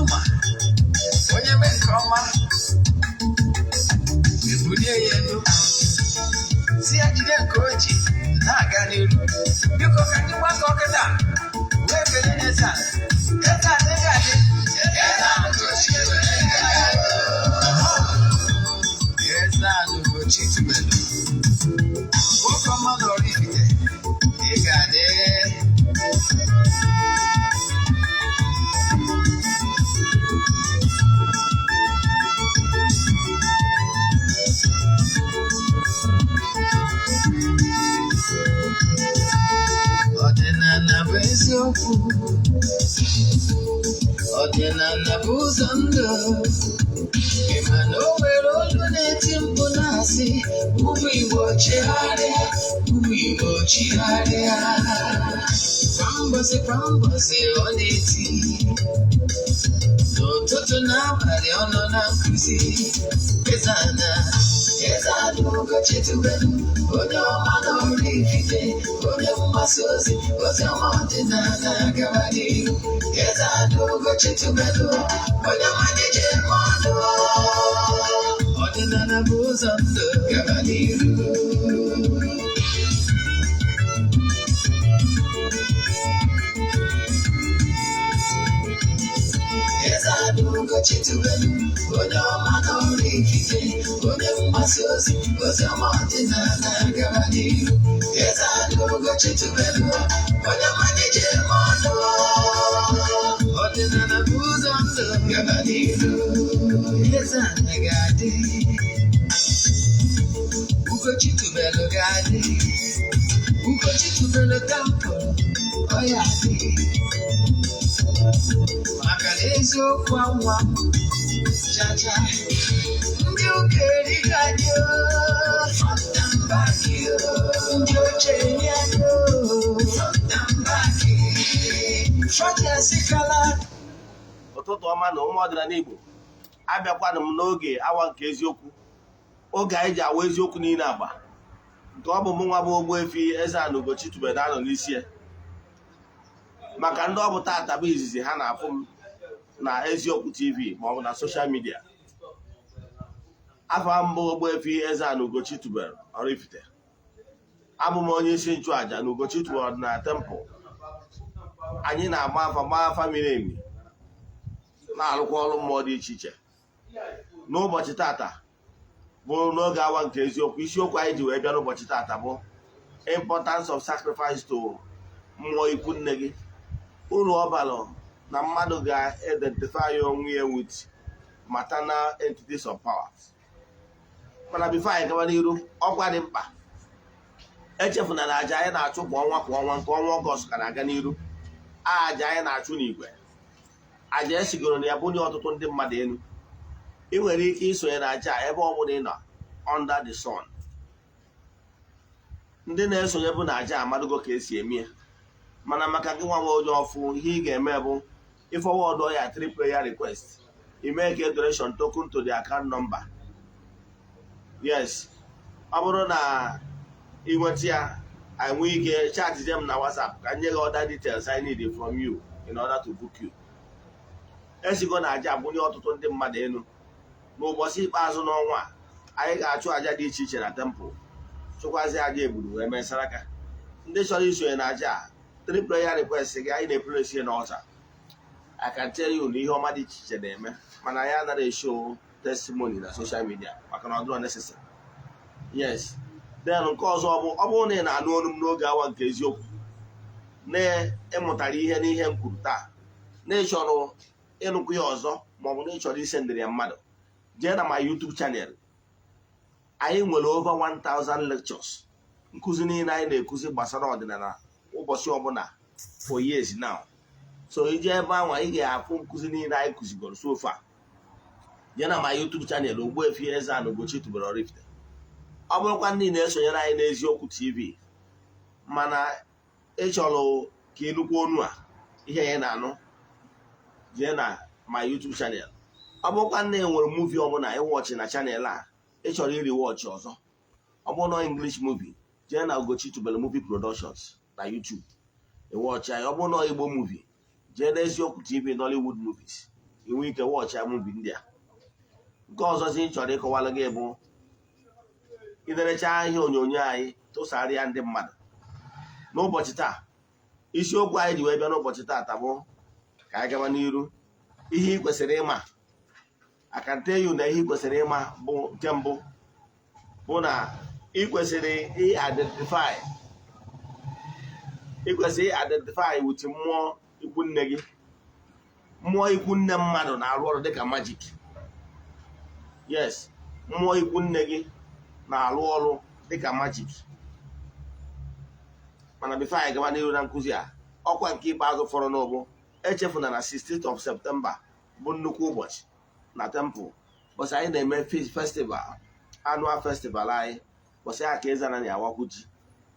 Uduma onye mee nke ọma ebulie ya elu si ya jide nke oji na-aga n'iru biko ka ndị gbakọ kịta wee kelee Eze-Ana Eze-Ana ga-adị Eze-Ana Ugochi tubelu nwoke ọma lọrọ ifite ị ga-adị ọdịnala bụ eziokwu ọdịnala bụ ụzọ ndụ ị ma na o nwere olu na-eti mkpu na-asị ụmụ Igbo chigharịa ụmụ Igbo chigharịa kwa mbọsị ọ na-eti n'ụtụtụ na abalị ọ nọ na nkụzi Eze-Ana Ugochi tubelu onye ọma n'ọrụ ifite onye mgbasa ozi ọma ọdịnala gara n'ihu Eze-Ana Ugochi tubelu onye manije mmadụ ọdịnala bụ ụzọ ndụ gara n'ihu Eze-Ana Ugochi tubelu onye ọma n'ọrụ ikike onye mgbasa ozi ọma ọdịnala gara n'ihu Eze-Ana Ugochi tubelu onye manije mmadụ ọdịnala bụ ụzọ ndụ gara n'ihu Eze-Ana ga-adị Ugochi tubelu ga-adị Ugochi tubelu tempụl ọ ya adị maka na eziokwu anwa chacha ndị ụka erighị anyị fọta mba gị ndị oche enye anyị fọta mba gị fọta esikala ụtụtụ ọma na ụmụ ọdịnala Igbo abịakwanụ m n'oge awa nke eziokwu oge anyị ji awa eziokwu niile agba nke ọ bụ m nwa bụ Ogbuefi Eze-Ana Ugochi tubelu anọ n'isi ya maka ndị ọ bụ tata bụ izizi ha na-afụ m na Eziokwu TV maọbụ na soshal midia afọ mbụ Ogbuefi Eze-Ana Ugochi tubelu Oraifite abụ m onye isi nchụaja na Ugochi tubelu na tempụl anyị na-agba afa miri emi na-arụkwa ọrụ mmụọ dị iche iche n'ụbọchị tata bụ n'oge awa nke eziokwu isiokwu anyị ji wee bịa n'ụbọchị tata bụ importance of sacrifice to mmụọ ikwunne gị uru ọ bara na mmadụ ga-identify onwe ya with maternal entities of power. Mana bifo anyị gaba n'iru ọkwa dị mkpa echefuna na aja anyị na-achụ kwa ọnwa nke ọnwa Ọgọst ka na-aga n'iru aja anyị na-achụ n'igwe aja esigoro na ya bunye ọtụtụ ndị mmadụ elu ị nwere ike isonye na aja ebe ọ bụla ị nọ under the sun ndị na-esonye bụ na aja amadụgo ka esi eme ya mana maka gị nwa onye ọfụ ihe ị ga-eme bụ ịfọwọdụ ya 3 prayer request ime ka donation token to the account number. Yes, ọ bụrụ na ị nweta ya enwe ike chat them na WhatsApp ka nye gị other details I need from you in order to book you. Esigo na aja abụnye ọtụtụ ndị mmadụ elu n'ụbọchị ikpeazụ n'ọnwa anyị ga-achụ aja dị iche iche na temple chụkwazi aja egburu wee mesara aka ndị chọrọ isonye na aja 3 prayer request gị anyị na-epresi n'ọcha. I can tell you na ihe ọma dị iche iche na-eme mana ya anaghị show testimony na social media maka na ọ dịrọ necessary. Yes, then nke ọzọ ọ bụrụ na ị na-anụ olu m n'oge awa nke eziokwu na-emụtara ihe n'ihe m kwuru taa na ịchọrọ ịnụkwu ya ọzọ maọbụ na ịchọrọ isendịrị ya mmadụ jee na my YouTube channel. Anyị nwere over 1000 lectures nkụzi niile anyị na-ekuzi gbasara ọdịnala ụbọchị ọbụla for years now. So ije ebe ahụ ị ga-afụ nkụzi niile anyị kụzigoro so far. Jee na my YouTube channel Ogbuefi Eze-Ana Ugochi tubelu Oraifite. Ọ bụrụkwa ndị na-esonyere anyị n'Eziokwu TV mana ịchọrọ ka ịnụkwu onu a ihe ya na-anụ jee na my YouTube channel. Ọ bụrụkwa ndị nwere movie ọbụla ịwọchị na channel a ịchọrọ iri wọchị ọzọ ọ bụrụ na English movie jee na Ugochi tubelu movie productions na YouTube ịwọchị anyị. Ọ bụrụ na Igbo movie jee na Eziokwu TV Nollywood movies inwe ike wọchị ya muvi ndị a. Nke ọzọzi ị chọrọ ịkọwalụ gị bụ iderecha ihe onyonyo anyị tụsara ya ndị mmadụ. N'ụbọchị taa, isiokwu anyị ji wee bịa n'ụbọchị taata bụ ka anyị gaba n'iru ihe ị kwesịrị ịma. I can tell you na ihe ị kwesịrị ịma bụ nke mbụ bụ na ị kwesịrị identify with mmụọ ikwunne gị. Mmụọ ikwunne mmadụ na-arụ ọrụ dịka magic. Yes, mmụọ ikwunne gị na-arụ ọrụ dịka magic. Mana before anyị gaba n'iru na nkụzi a, ọkwa nke ikpeazụ fọrọ n'ụbụ echefuna na 16th of September bụ nnukwu ụbọchị na temple. Bọsị anyị na-eme festival, annual festival anyị, bọsị aka Eze-Ana na-awakwuchi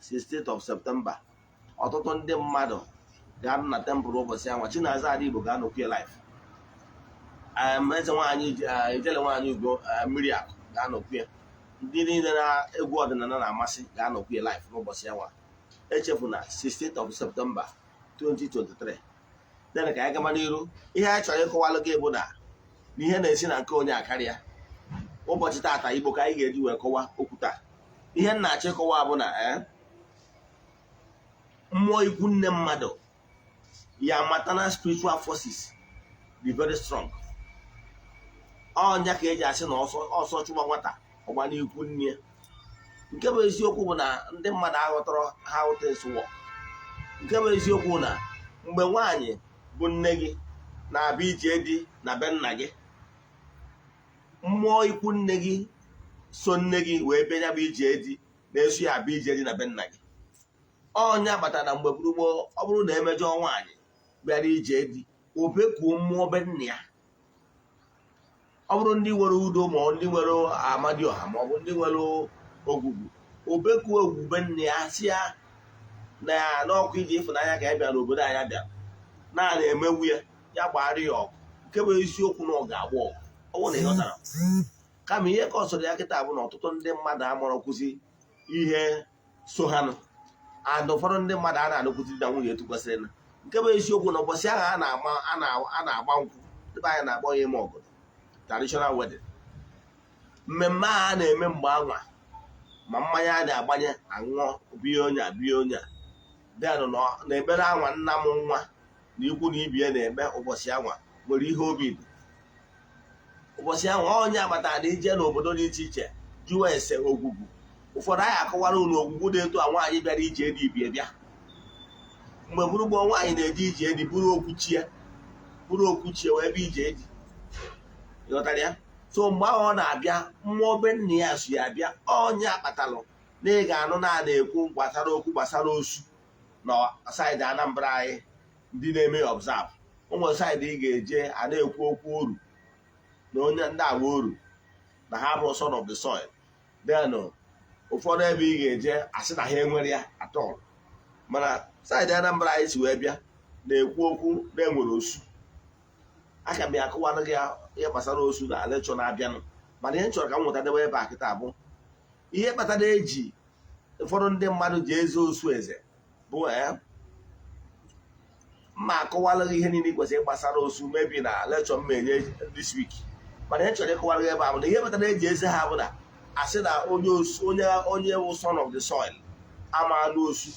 16th of September. Ọtụtụ ndị mmadụ ga-anọ na temple ụbọchị anwa. Chinaza Igbo ga-anọkwu live. Eze nwaanyị Ijele nwaanyị Ugo mmiri akụ ga-anọkwu ya. Ndị niile na-egwu ọdịnala na-amasị ga-anọkwu live n'ụbọchị anwa. Echefuna 16th of September 2023. Dene ka anyị gaba n'iru. Ihe anyị chọrọ ịkọwalụ gị bụ na ihe na-esi na nke onye akarịa. Ụbọchị taata Igbo ka anyị ga-eji wee kọwa okwu taa. Ihe m na-achọ ịkọwa bụ na mmụọ ikwunne mmadụ, ya maternal spiritual forces be very strong. Ọnya ka eji asị na ọsọ chụwa nwata ọgba n'ikwu nne. Nke bụ eziokwu bụ na ndị mmadụ aghọtara how things work. Nke bụ eziokwu na mgbe nwaanyị bụ nne gị na-abịa ije di na be nna gị, mmụọ ikwu nne gị so nne gị wee bịa ya bụ ije di na-eso ya abịa ije di na be nna gị. Ọnya kpatara na mgbe gboo ọ bụrụ na emejọ nwaanyị bịara ije di, obekuo mmụọ be nna ya. Ọ bụrụ ndị nwere udo ma ọ ndị nwere amadioha ma ọ bụ ndị nwere ogwugwu, obekuo ogwugwu nna ya si ya na n'ọkụ iji ịfụnanya ka ya bịa n'obodo anyị bịa na emewu ya gbara ya ọgụ. Nke bụ eziokwu na ọ ga-agba ọgụ. Ọ bụrụ na ịghọtara, kama ihe ka ọ sọrọ ya kịta bụ na ọtụtụ ndị mmadụ amụrụkwụzi ihe so ha nụ. And ụfọdụ ndị mmadụ a na-anụkwụzi na nwunye etu kwesịrị na. Nke bụ eziokwu na ụbọchị ahụ a na-agba nkwụ, ebe anyị na-akpọ ya ime ọgụ, traditional wedding. Mmemme a na-eme mgbe anwa ma mmanya a na-agbanye aṅụọ biye onye a denụ na ekpere anwa nna m nwa na ikwu na ibie na-eme ụbọchị anwa nwere ihe obi dị. Ụbọchị anwa onye agbata na ije n'obodo dị iche iche jụọ ese ogwugwu. Ụfọdụ anyị akọwara unu ogwugwu dị etu a nwaanyị bịara ije dị ibie bịa. Mgbe bụrụgbọ nwaanyị na-eje ije dị bụrụ okwuchie wee bịa ije dị. Ịghọtara ya? So mgbe ahụ ọ na-abịa, mmụọ be nna ya so ya bịa. Onye akpatalụ na ị ga-anụ na na-ekwu okwu gbasara osu na saịdị Anambra anyị ndị na-eme observe. Ụmụ saịdị ị ga-eje a na-ekwu okwu oru na onye ndị agba oru na ha bụ son of the soil. Then ụfọdụ ebe ị ga-eje asị na ha enwere ya atọ. Mana saịdị Anambra anyị si wee bịa na-ekwu okwu na-enwere osu. Aka m ya akụwara gị ihe gbasara osu na lekchọ na-abịanụ. Mana ihe m chọrọ ka m nweta debe ebe a kịta bụ ihe kpatara eji ụfọdụ ndị mmadụ ji eze osu eze bụ mma akọwara gị ihe niile kwesịrị gbasara osu mebi na lekchọ m enye this week. Mana ihe chọrọ ịkọwara gị ebe a bụ na ihe kpatara eji eze ha bụ na asị na onye wụ son of the soil amaala osu.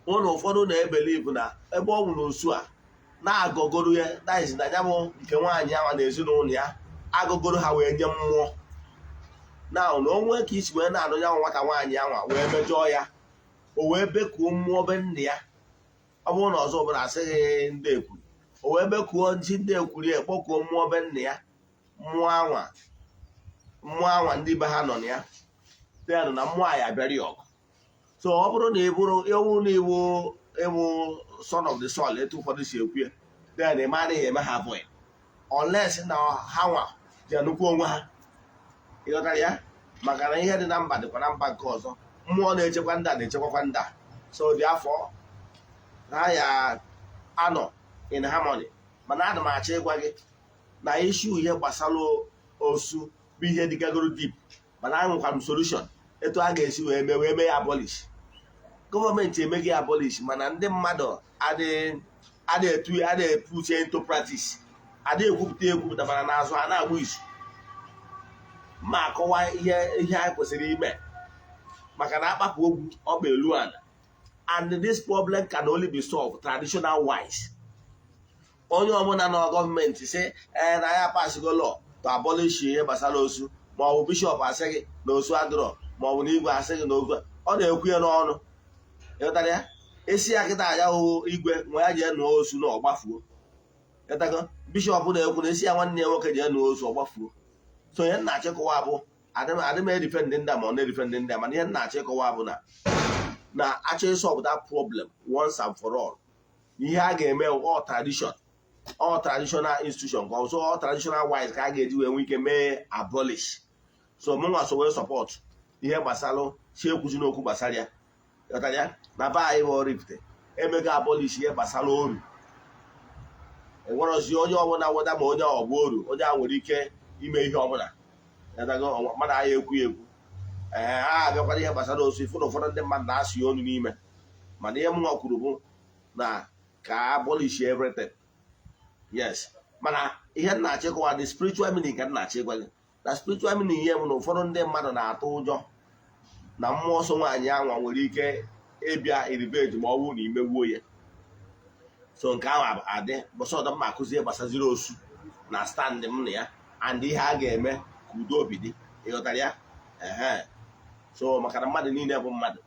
Ụlọ ụfọdụ na-ebelivu na ebe ọ nwụrụ osu a na-agọgoro ya daizi na ya bụ nke nwaanyị ahụ na ezinụlọ ya agụgoro ha wee nye mmụọ na onwe ka isi wee na-anụ ya nwata nwaanyị ahụ wee mejọọ ya, o wee bekuo mmụọ be nna ya. Ọ bụrụ na ọzọ bụla asịghị ndị ekwuru, o wee bekuo ndị ekwuru ya kpọkuo mmụọ be nna ya. Mmụọ anwa ndị be ha nọ na ya denụ na mmụọ ya bịara ya ọgụ. So ọ bụrụ na ịwụ son of the soil etu ụfọdụ si ekwu ya, then ị ma adịghị eme ha abụghị unless na ha nwa ji anụkwu onwe ha. Ịghọtara ya? Maka na ihe dị na mba dịkwa na mba nke ọzọ. Mmụọ na-echekwa ndị a na-echekwakwa ndị a. So dị afọ ha ya anọ in harmony. Mana ana m achọ ịgwa gị na ishu ihe gbasara osu bụ ihe dịgagoro deep. Mana anwụkwara m solution etu a ga-esi wee mee ya abolish. Gọọmenti emeghị abolish, mana ndị mmadụ adịghị epuche into practice ada ekwupụta mana n'azụ a na-agba izu ma akọwa ihe anyị kwesịrị ime maka na akpapụ ogwu ọkpa elu ala. And this problem can only be solved traditional wise. Onye ọbụla nọ gọọmenti sị na ya pasigo law to abolish ihe gbasara osu, ma ọ bụ bishọp asị gị na osu adịrọ, ma ọ bụ na igwe asị gị na osu, ọ na-ekwu ya n'ọnụ. Ịghọtara ya? Esi ya kịta aya hụ igwe nwa ya jee nụọ osu na ọgbafuo. Ịghọtago? Bishọp na-ekwu na esi ya nwanne ya nwoke jee nụọ osu ọgbafuo. So ihe nna achịkọwa bụ adị m edifendị ndị a ma ọ na-edifendị ndị a, mana ihe nna achịkọwa bụ na achọ solve that problem once and for all. Ihe a ga-eme all traditional institution ka ọzọ all traditional wise ka a ga-eji wee nwee ike mee abolish. So mụnwa so wee support ihe gbasara si ekwuzi n'okwu gbasara ya. Ghọtara ya? Na be anyị bụ Oraifite emego abolish ihe gbasara oru. Enwerozi onye ọbụla weda ma onye ọgba oru, onye a nwere ike ime ihe ọbụla. Mmadụ anyị ekwu a abịakwara ihe gbasara osu ifu na ụfọdụ ndị mmadụ na-asụ ọnụ n'ime, mana ihe mụnwa kwuru bụ na ka abolish everything. Yes, mana ihe nna achịkọwa the spiritual meaning ka nna achịkwa gị na spiritual meaning ihe bụ na ụfọdụ ndị mmadụ na-atụ ụjọ na mmụọ nsọ nwaanyị anwa nwere ike ịbịa iribeji ma ọ bụrụ na imewuo ya. So nke ahụ adị bọsọdọ mma akụzie gbasaziri osu na stand m na ya and ihe a ga-eme ka udo obi dị. Ịghọtara ya? So maka na mmadụ niile bụ mmadụ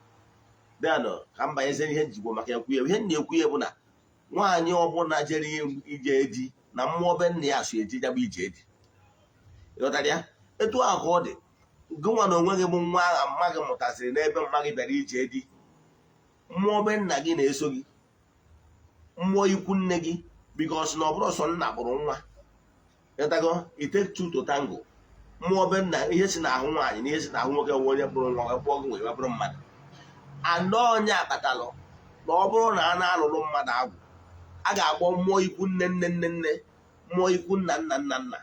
denụ ka mba eze ihe njigbo maka ekwu ihe na-ekwu ya bụ na nwaanyị ọbụla jere ije eji na mmụọ be nna ya so eji ya bụ ije eji. Ịghọtara ya? Etu ahụ ka ọ dị gụnwa na onwe gị bụ nwa agha mma gị mụtasịrị n'ebe mma gị bịara ije eji, mmụọ be nna gị na-eso gị, mmụọ ikwu nne gị, bikos na ọ bụrụ sọ nna bụrụ nwa. Ịghọtago? It takes two to tango. Mmụọ be nna ihe si n'ahụ nwaanyị na ihe si n'ahụ nwoke nwe onye bụrụ nwa wee kpụọ gị wee bụrụ mmadụ. Anọ onye akpatalụ na ọ bụrụ na a na-alụrụ mmadụ agwụ, a ga-akpọ mmụọ ikwu nne nne nne nne, mmụọ ikwu nna nna nna nna.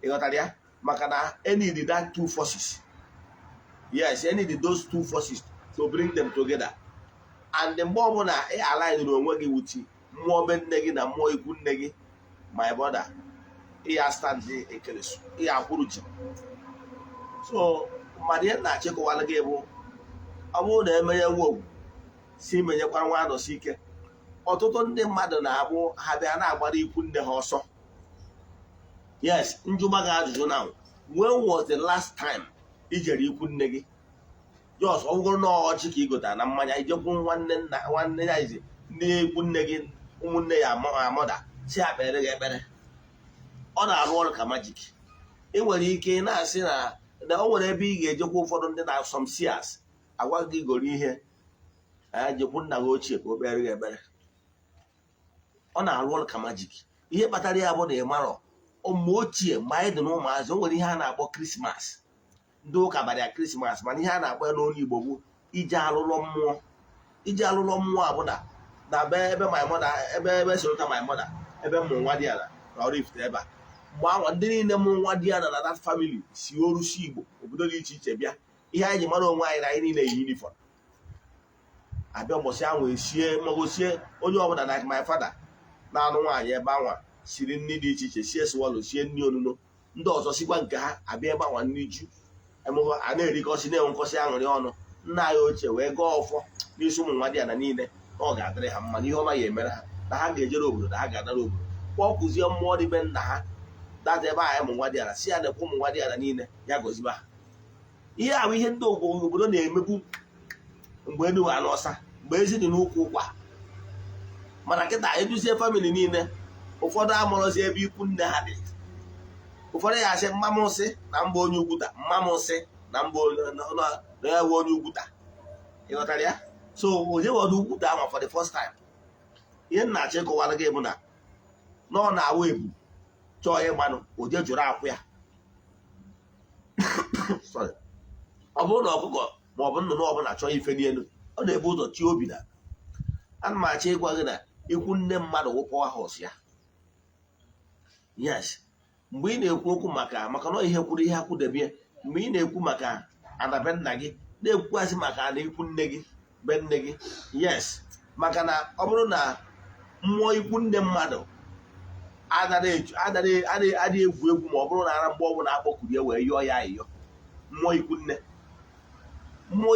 Ịghọtara ya? Maka na need that two forces. Yes, need those two forces to bring them together. And mgbe ọbụla ị align onwe gị wuti mmụọ be nne gị na mmụọ ikwu nne gị, my brother, ya stand ekeresu ya akwụrụ ji. So mmadụ ihe na-achịkọwala gị bụ ọ bụrụ na emenye nwa ogwu si menyekwa nwa anọsi ike, ọtụtụ ndị mmadụ na-abụ ha bịa na-agbara ikwu nne ha ọsọ. Yes, njụma gị ajụjụ na when was the last time ijere ikwu nne gị? Jos ọ bụgoro na ọchị ka igota na mmanya ijekwu nwanne ya izi ndị ikwu nne gị ụmụnne ya amọda si akpere gị ekpere. Ọ na-arụ ọrụ ka majik. Ị nwere ike na-asị na o nwere ebe ị ga-ejekwa ụfọdụ ndị na some seers agwa gị igoro ihe jekwu nna gị ochie ka o kpere gị ekpere. Ọ na-arụ ọrụ ka majik. Ihe kpatara ya bụ na ị marọ ụmụ ochie mgbe anyị dị n'ụmụazị o nwere ihe a na-akpọ krismas. Ndị ụka bara ya krismas, mana ihe a na-akpọ ya n'olu Igbo bụ ije alụlọ mmụọ. Ije alụlọ mmụọ abụda na ebe my mother ebe sorota my mother ebe mmụ nwa dị ala na Oraifite ebe a. Mgbe anwa ndị niile mụ nwa dị ala na that family si orusi Igbo obodo dị iche iche bịa. Ihe anyị ji mara onwe anyị na anyị niile yi uniform. Abịa mbọsị ahụ esie magosie onye ọbụla na my father na-anụ nwaanyị ebe anwa siri nri dị iche iche, sie swallow, sie nri onuno. Ndị ọzọ sikwa nke ha abịa ebe anwa nri ju emụgo a na-erikọsị na-enwe nkọsị aṅụrị ọnụ. Nna anyị ochie wee gaa ọfọ n'isi ụmụ nwa dị ala niile na ọ ga-adịrị ha mma na ihe ọma ya emere ha, na ha ga-ejere obodo, na ha ga-adara obodo, kpọkụzie mmụọ dị be nna ha data ebe ahụ ụmụ nwa dị ala si ya nekwa ụmụ nwa dị ala niile ya goziba ha. Ihe ahụ ihe ndị obodo na-emebu mgbe enu ha n'ọsa, mgbe ezi dị n'ụkwụ ụkwa. Mana kịta eduzie famili niile, ụfọdụ amụrụzi ebe ikwu nne ha dị. Ụfọdụ ya asị mmamụsị na mba onye Ugwuta, mmamụsị na mba na-ewe onye Ugwuta. Ịghọtara ya? So onye wọdụ Ugwuta ahụ for the first time. Ihe nna achọ ịkọwara gị bụ na ọ na-awa ebu chọọ ịgbanụ oje jụrụ akwụ ya. Ọ bụrụ na ọkụkọ ma ọ bụ nnụnụ ọbụla chọọ ife n'elu, ọ na-ebu ụzọ chi obi na. Ana m achọ ịgwa gị na ikwu nne mmadụ wụ power house ya. Yes, mgbe ị na-ekwu okwu maka na ihe kwuru ihe akwụdebie, mgbe ị na-ekwu maka ana be nna gị na-ekwukwazị maka ana ikwu nne gị be nne gị. Yes, maka na ọ bụrụ na mmụọ ikwu nne mmadụ adịghị egwu egwu ma ọ bụrụ na ara mgbe ọ bụla akpọkuru ya wee yọọ ya ayịyọ. Mmụọ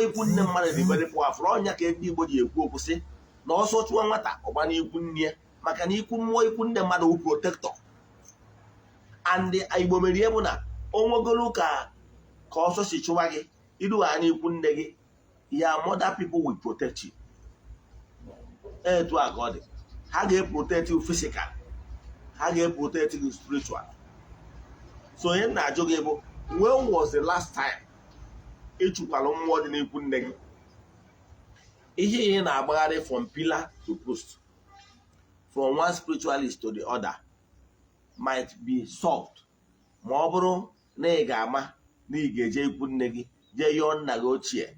ikwunne mmadụ dị very powerful. Ọnya ka ndị Igbo ji ekwu okwu sị na ọsọ chụọ nwata ọgba n'ikwunne ya, maka na mmụọ ikwunne mmadụ wụ protector. And Igbo mere ihe bụ na onwegolu ka ọsọ si chụwa gị iru ha n'ikwunne gị, ya mother people will protect you. Etu a ka ọ dị. Ha ga-protect you physical, ha ga-protect you spiritual. So onye na-ajụ gị bụ, when was the last time ịchụkwala mmụọ dị n'ikwunne gị? Ihe na-agbagharị from pillar to post, from one spiritualist to the other, might be solved ma ọ bụrụ na ị ga-ama na ị ga-eje ikwunne gị jee yọọ nna gị ochie,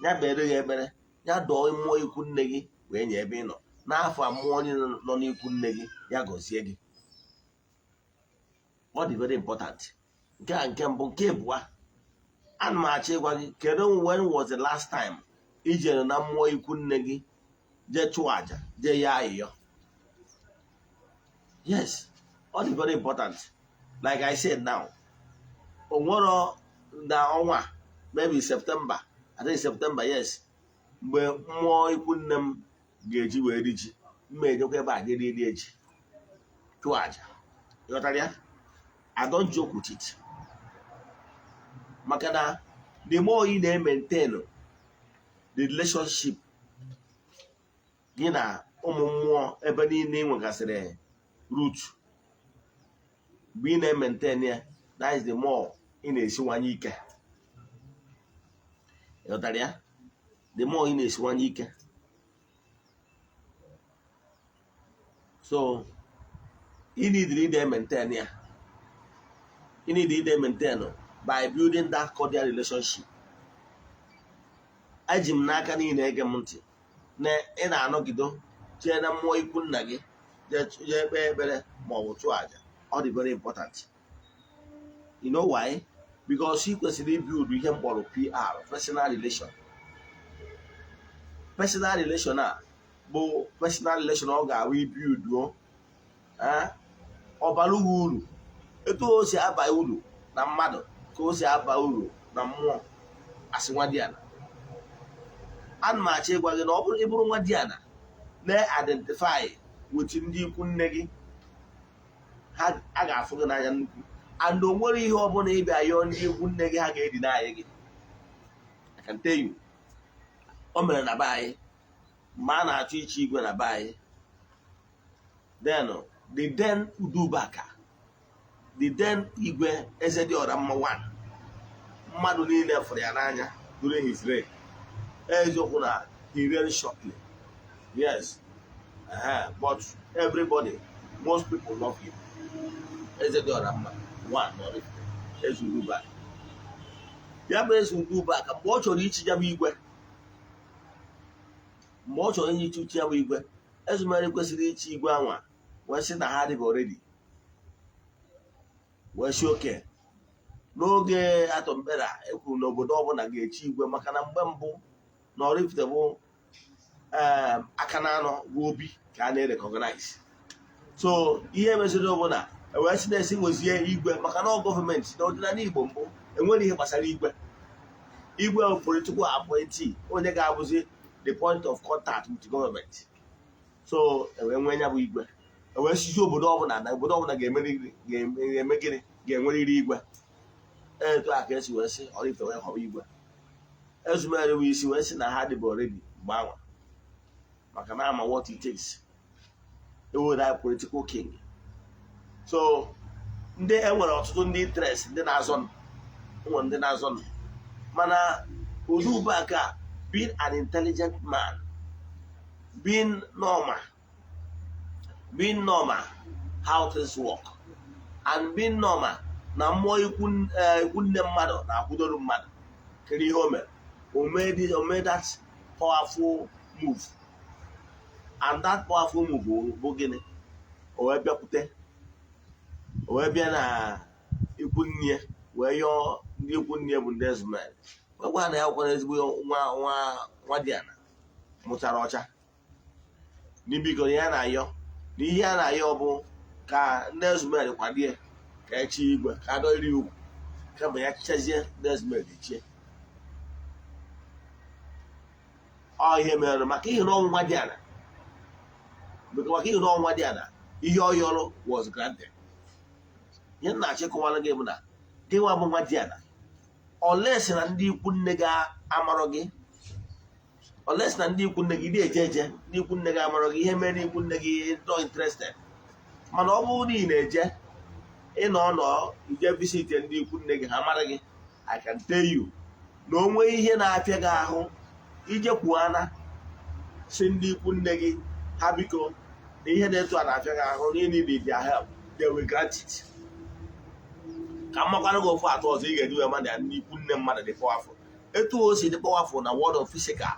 ya kpere gị ekpere, ya dọọ mmụọ ikwunne gị wee nye ebe ị nọ. N'afọ mmụọ onye nọ n'ikwunne gị ya gọzie gị. Ọ dị very important. Nke mbụ. Nke abụọ, ana m achọ ịgwa gị, kedu when was the last time i jere na mmụọ ikwunne gị jee chụọ aja, jee ya ayịyọ? Yes, ọ dị very important. Like I said now, o nwere na ọnwa maybe September, I think September, yes, mgbe mmụọ ikwunne m ga-eji wee ri ji, mma ejekwa ebe a ga eri eji chụọ aja. Ịghọtara ya? I don't joke with it. Maka na the more you na-maintain the relationship gị na ụmụ mmụọ ebe niile ị nwegasịrị root, mgbe ị na-maintain ya, that is the more ị na-esiwanye ike. Ịghọtara ya? The more ị na-esiwanye ike. So you need to maintain ya. You need to maintain by building that cordial relationship. Eji m n'aka niile ege m ntị na ị na-anọgido jee na mmụọ ikwu nna gị jee kpee ekpere ma ọ bụ chụọ aja. Ọ dị very important. You know why? Because ị kwesịrị ibuild ihe mkpọrọ PR, personal relation. Personal relation a bụ personal relation ọ ga-awụ ibuild ọ bara uru. Etu o si aba uru na mmadụ ka o si aba uru na mmụọ asị nwa Diana. Ana m achọ ịgwa gị na ọ bụrụ ịbụrụ nwa Diana na-identify with ndị ikwu nne gị, a ga-afụ gị n'anya nnukwu. And o nwere ihe ọ bụla ịbịa yọọ ndị ikwu nne gị, ha ga-edi n'anya gị. I can tell you. O mere na be anyị mgbe a na-achọ iche igwe na be anyị, then the then Udubaka, the then Igwe Eze-Ana one, mmadụ niile fụrụ ya n'anya during his reign. Eziokwu na he reigned shortly. Yes. But everybody, most people love him. Eze-Ana one, or Eze Udubaka. Ya bụ Eze Udubaka, mgbe ọ chọrọ ichi ya bụ igwe, mgbe ọ chọrọ inye ichi ya bụ igwe, Ezumere kwesịrị ichi igwe anwa wee sị na ha adịghị already. Wee si oke n'oge atọmpera ekwuru n'obodo ọbụla ga-echi igwe, maka na mgbe mbụ na Oraifite bụ aka na anọ bụ obi ka a na-recognize. So ihe meziri ọbụla wee si na-esi nwezie igwe, maka na ọ gọọmenti na ọdịnala Igbo mbụ enwere ihe gbasara igwe. Igwe political appointee, onye ga-abụzi the point of contact with government. So enwe nya bụ igwe, wee sizi obodo ọbụla na obodo ọbụla ga-eme gịnị, ga-enwerịrị igwe. Etu a ka esi wee sị Oraifite wee họrọ igwe. Ezumere wee isi wee sị na ha dịbụ already mgbe anwa, maka na ama what it takes. Ewe that political king. So ndị enwere ọtụtụ ndị interest, ndị na-azọ mana Udubaka, being an intelligent man, being normal how things work, and being normal na mmụọ ikwu nne mmadụ na-akwụdoro mmadụ. Kedu ihe o mere? O made that powerful move, and that powerful move bụ gịnị? O wee bịa na ikwu nne wee yọọ ndị ikwu nne bụ ndị Ezumere. Gwa na ya kwara ezigbo nwa Diana mụtara ọcha. N'ibiko ya na-ayọ, na ihe a na-ayọ bụ ka ndị ezumeri kwadie ka echi igwe ka adọ iri ugwu kama ya chichazie ndị ezumeri chie. Ọ ihe mere maka ihe na ọnwụnwa dị ana, maka ihe na ọnwụnwa dị ana, ihe ọ yọrọ was granted. Ihe na-achịkọwara gị bụ na gị nwa bụ nwa dị ana, olesi na ndị ikwu nne gị amarọ gị, olesi na ndị ikwu nne gị dị eje eje, ndị ikwu nne gị amarọ gị ihe mere ikwu nne gị not interested. Mana ọ bụrụ na ị na-eje ịnọ ije visit ndị ikwu nne gị ha mara gị, I can tell you na o nwee ihe na-apịa gị ahụ ije kwuana si ndị ikwu nne gị ha biko na ihe na-etu a na-apịa gị ahụ na need their help, they will grant it. Ka mmakwana gị ofu atọ ọzọ ị ga-eji wee mmadụ ya ndị ikwu nne mmadụ dị powerful. Etu o si dị powerful na word of physical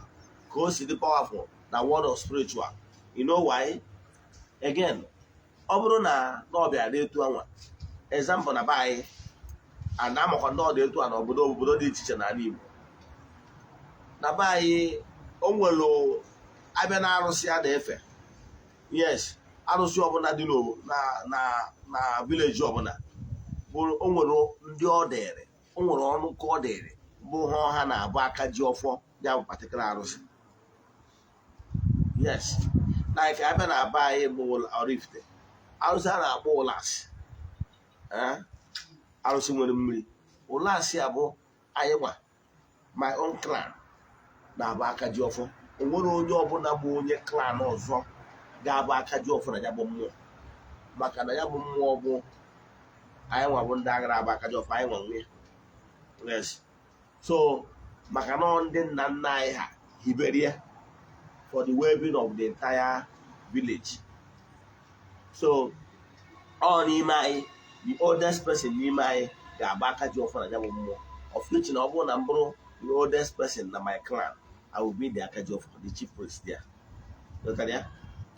ka o si dị powerful na word of spiritual. You know why? Again, ọ bụrụ na ọbịa dị etu anwa, example na be anyị ana amakwa ndị ọ dị etu a na obodo dị iche iche n'ala Igbo. Na be anyị o nwere abịa na arụsị a na-efe, yes, arụsị ọbụla dị na vileji ọbụla o nwere ndị ọ dịrị, o nwere ọnụ ka ọ dịrị bụ ha na-abụ aka ji ọfọ ya bụ patikula arụsị. Yes, like abịa na be anyị bụ Oraifite, arụsị a na-akpọ ụlasị, arụsị nwere mmiri. Ụlasị a bụ anyị nwa my own clan na-abụ aka ji ọfọ. O nwere onye ọbụla bụ onye clan ọzọ ga-abụ aka ji ọfọ na ya bụ mmụọ, maka na ya bụ mmụọ bụ anyị nwa bụ ndị agara abụ aka ji ọfọ, anyị nwa nwe. Yes, so maka na ndị nna nna anyị ha hibere ya for the well-being of the entire village. So ọ n'ime anyị, the oldest person n'ime anyị ga-agba aka ji ọfọ na ya bụ mmụọ, of which na ọ bụrụ na m bụrụ the oldest person na my clan, I will be the aka ji ọfọ, the chief priest there.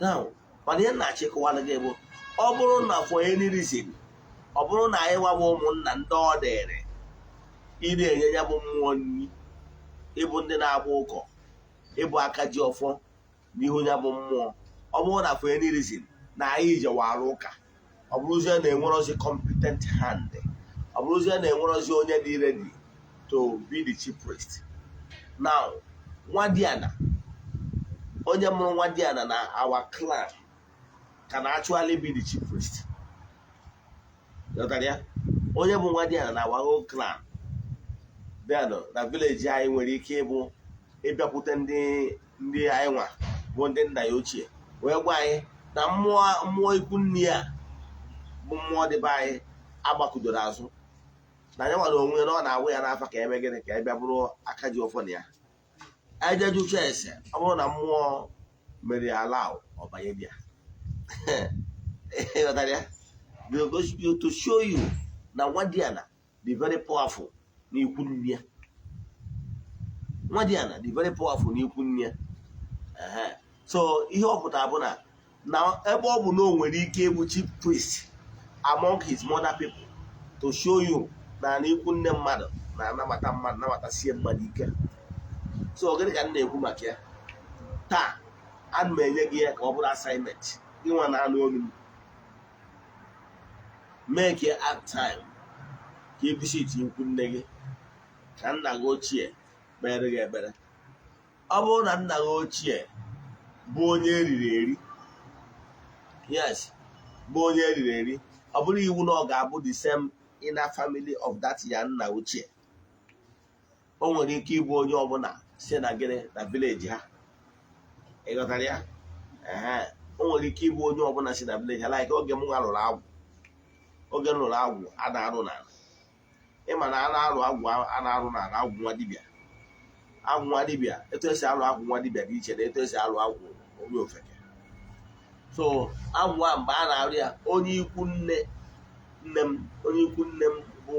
Now, mana ihe na-achịkọwara gị bụ ọ bụrụ na for any reason, ọ bụrụ na anyị nwabụ ụmụnna ndị ọ dịrị ị na-enye ya bụ mmụọ nri, ịbụ ndị na-agba ụkọ, ịbụ aka ji ọfọ n'ihu ya bụ mmụọ, ọ bụrụ na for any reason na anyị jewara ụka, ọ bụrụzie na-enwerozi competent hand, ọ bụrụzie na-enwerozi onye dị ready to be the chief priest. Now, nwa Diana, onye mụrụ nwa Diana na our clan can actually be the chief priest. Onye bụ nwa Diana na our whole clan then na village anyị nwere ike ịbụ ịbịakwute ndị anyị nwa bụ ndị nna ya ochie wee gwa anyị na mmụọ ikwu nne ya bụ mmụọ dịbe anyị agbakudoro azụ, na ya nwere onwe na ọ na-awụ ya n'afa ka eme gịnị ka ị bịa bụrụ aka ji ọfọ na ya. Anyị jejucha ese, ọ bụrụ na mmụọ mere ala ọbanye bịa to show you na nwa Diana dị very powerful n'ikwu nne ya. Nwa Diana dị very powerful n'ikwu nne ya. So ihe ọ pụtara bụ na ebe ọ bụ na o nwere ike ịbụ chief priest among his mother people, to show you na n'ikwu nne mmadụ na-anabata mmadụ, nabatasie mmadụ ike. So gịnị ka m na-ekwu maka ya taa? Ana m enye gị ya ka ọ bụrụ assignment gị nwa na-anụ olu m. Make it at time ka ị visit ikwu nne gị, ka nna gị ochie kpere gị ekpere. Ọ bụrụ na nna gị ochie bụ onye eriri eri, yes, bụ onye eriri eri, ọ bụrụ iwu na ọ ga-abụ the same inner family of that ya nna ochie. O nwere ike ịbụ onye ọbụla si na gịnị na village ha, ịghọtara ya? O nwere ike ịbụ onye ọbụla si na village ha, like oge m lụrụ agwụ, oge m lụrụ agwụ a na-arụ n'ala. Ịma na a na-arụ agwụ a na-arụ n'ala agwụ nwa dibịa. Agwụ nwa dibịa, etu esi alụ agwụ nwa dibịa dị iche na etu esi alụ agwụ onye ofeke. So agwụ a mgbe a na-arụ ya, onye ikwu nne m bụ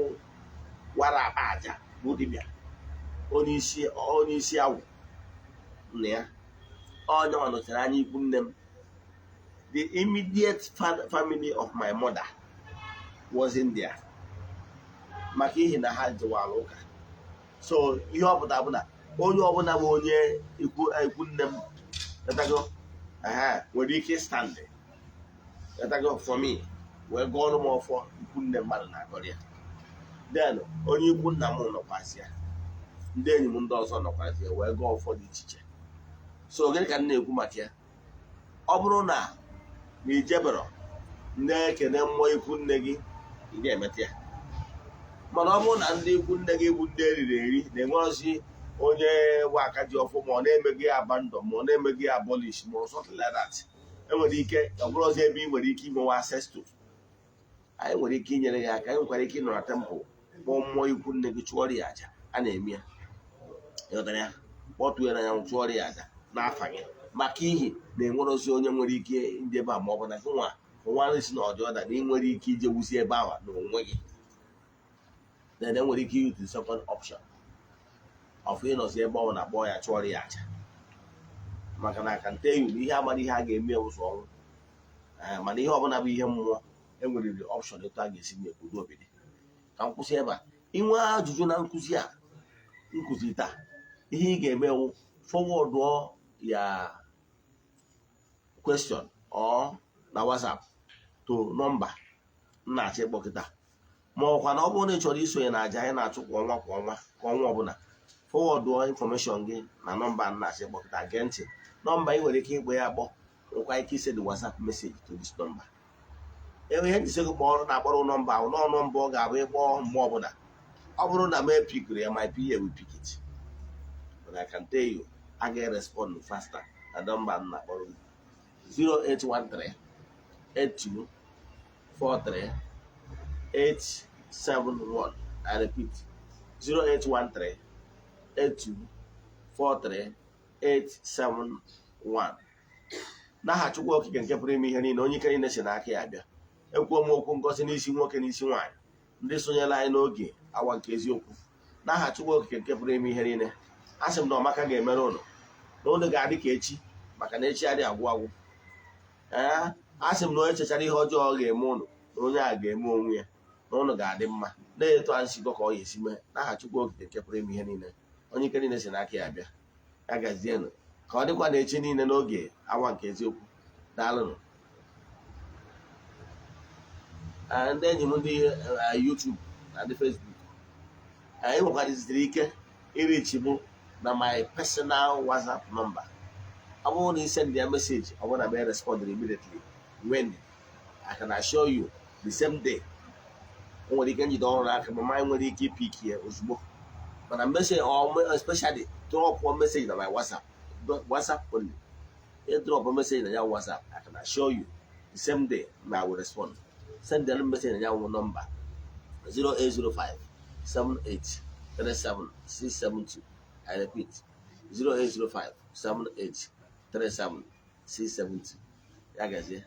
wara akpa aja bụ dibịa, onye isi agwụ nna ya, onye nwa nọchara anya ikwu nne m. The immediate family of my mother was in there, maka ihi na ha jewara ụka. So ihe ọ pụtara bụ na onye ọbụla bụ onye ikwu nne m nwere ike stand for me wee gụọrọ m ọfọ ikwunne mmadụ na-agọrọ ya. Den onye ikwu nna m nọkwasị ya, ndị enyi m ndị ọzọ nọkwasị ya wee gụọ ọfọ dị iche iche. So gịnị ka m na-ekwu maka ya? Ọ bụrụ na ijebero na-ekene mmụọ ikwunne gị, ị ga-emeta ya. Mana ọ bụrụ na ndị ikwunne gị bụ ndị eriri eri na-enwerozi onye nwe aka ji ọfụ, ma ọ na-eme gị abandon, ma ọ na-eme gị abolish, ma ọ something like that, enwere ike ọ bụrụ ọzọ ebe ị nwere ike inwewe access to. Anyị nwere ike inyere gị aka. Anyị nwekwara ike ịnọ na tempụl kpọọ mmụọ ikwunne gị, chụọrọ ya aja. A na-eme ya, ịghọtara ya, kpọtue na ya, chụọrọ ya aja n'afa gị, maka ihi na enwerozi onye nwere ike njebe a, ma ọ bụ na gị nwa si na ọdị ọda na ị nwere ike ije wusi ebe ahụ na onwe gị. Then enwere ike use the second option of ịnọzi ebe ọ na-akpọ ya, chụọrọ ya aja. Maka na aka nte iwu ihe amara ihe a ga-eme ụzọ ọnwụ, mana ihe ọbụla bụ ihe mmụọ enweriri option etu a ga-esi nye kwudo obodo. Ka m kwụsị ebe a. Inwe ajụjụ na nkụzi taa, ihe ị ga-emewu fọwọdụọ ya question or na WhatsApp to nọmba m na-achọ ịkpọkịta, ma ọkwa na ọ bụrụ na ị chọrọ isonye na aja anyị na-achụ kwa ọnwa ka ọnwa ọbụla, fọwọdụọ infọmeshọn gị na nọmba m na-achọ ịkpọkịta. Gee ntị, nọmba ị nwere ike ịkpọ ya akpọ, nwekwa ike ise the WhatsApp message to this number. Ihe njisi gị kpọrọ na-akpọrọ nọmba ahụ n'ọnụ mbụ ọ ga-abụ ịkpọ mgbe ọbụla. Ọ bụrụ na m epikiri ya, my PA will pick it, but I can tell you I get respond faster na nọmba m na-akpọrọ 0813 8243 871. I repeat, 0813 8243 871. N'aha Chukwu Okike nke pụrụ ime ihe niile, onye ike niile si n'aka ya abịa. Ekwuo m okwu ngozi n'isi nwoke n'isi nwaanyị, ndị sonyela anyị n'oge awa nke eziokwu. N'aha Chukwu Okike nke pụrụ ime ihe niile, a sị m na ọmaka ga-emere ụnụ, na ụnụ ga-adị ka echi, maka na echi adịghị agwụ agwụ. A sị m na onye chechara ihe ọjọọ ọ ga-eme ụnụ, na onye a ga-eme onwe ya, na ụnụ ga-adị mma. Na-eto ansigo ka ọ ya esi mee. N'aha Chukwu Okike nke pụrụ ime ihe niile, onye ike niile si n'aka ya abịa. Ya gazienụ, ka ọ dịkwa na echi niile n'oge awa nke eziokwu. Daalụnụ. Ndị enyi m ndị YouTube na ndị Facebook, anyị nwekwara ike irichi m na my personal WhatsApp number. Ọ bụrụ na ị send ya message, ọ bụrụ na m respond immediately when I can assure you the same day. O nwere ike njide ọrụ n'aka, ma anyị nwere ike ipik ya ozugbo. Mana message, especially drop one message na my WhatsApp only. Drop a message na ya WhatsApp, I can assure you the same day I will respond. Send the message na ya number 0805 78 37 672. I repeat, 0805 78 37 672. Ya gazie.